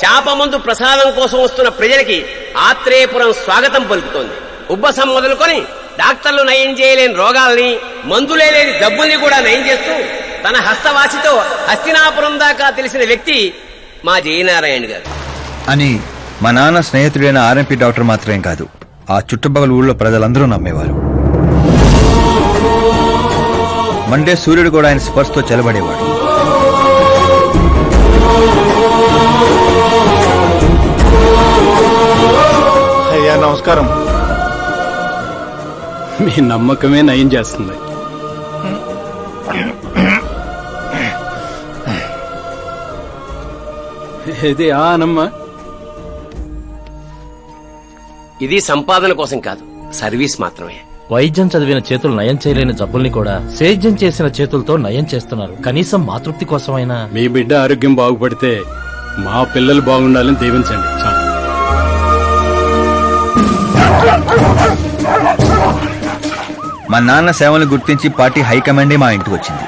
శాపమందు ప్రసాదం కోసం వస్తున్న ప్రజలకి ఆత్రేయపురం స్వాగతం పలుకుతోంది. ఉబ్బసం మొదలుకొని డాక్టర్లు నయం చేయలేని రోగాల్ని, మందులే లేని జబ్బుల్ని కూడా నయం చేస్తూ తన హస్తవాసితో హస్తినాపురం దాకా తెలిసిన వ్యక్తి మా జయనారాయణ గారు అని మా నాన్న స్నేహితుడైన ఆర్ఎంపీ డాక్టర్ మాత్రమే కాదు, ఆ చుట్టుపక్కల ఊళ్ళో ప్రజలందరూ నమ్మేవారు. మండే సూర్యుడు కూడా ఆయన స్పర్శతో చెలబడేవాడు. అయ్యా నమస్కారం. మీ నమ్మకమే నయం చేస్తుంది. ఇది ఆనమ్మ. ఇది సంపాదన కోసం కాదు, సర్వీస్ మాత్రమే. వైద్యం చదివిన చేతులు నయం చేయలేని జబ్బుల్ని కూడా సేద్యం చేసిన చేతులతో నయం చేస్తున్నారు. కనీసం మాతృప్తి కోసమైనా. మీ బిడ్డ ఆరోగ్యం బాగుపడితే మా పిల్లలు బాగుండాలని దీవించండి చాలు. మా నాన్న సేవలను గుర్తించి పార్టీ హైకమాండే మా ఇంటికి వచ్చింది.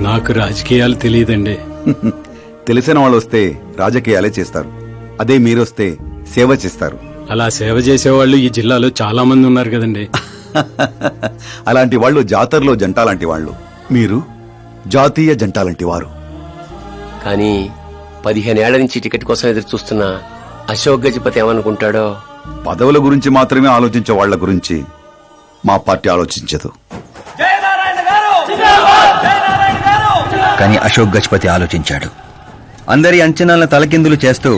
నాకు రాజకీయాలు తెలియదండి. తెలిసిన వాళ్ళు వస్తే రాజకీయాలే చేస్తారు, అదే మీరొస్తే సేవ చేస్తారు. అలా సేవ చేసేవాళ్ళు ఈ జిల్లాలో చాలా మంది ఉన్నారు కదండి. అలాంటి వాళ్ళు జాతరలో జంట లాంటి వాళ్ళు, మీరు జాతీయ జంట లాంటి వారు. కానీ 15 ఏళ్ల నుంచి టికెట్ కోసం ఎదురు చూస్తున్న అశోక్ గజపతి ఏమనుకుంటాడో. పదవుల గురించి మాత్రమే ఆలోచించే వాళ్ల గురించి మా పార్టీ ఆలోచించదు. కానీ అశోక్ గజపతి ఆలోచించాడు. అందరి అంచనాలను తలకిందులు చేస్తూ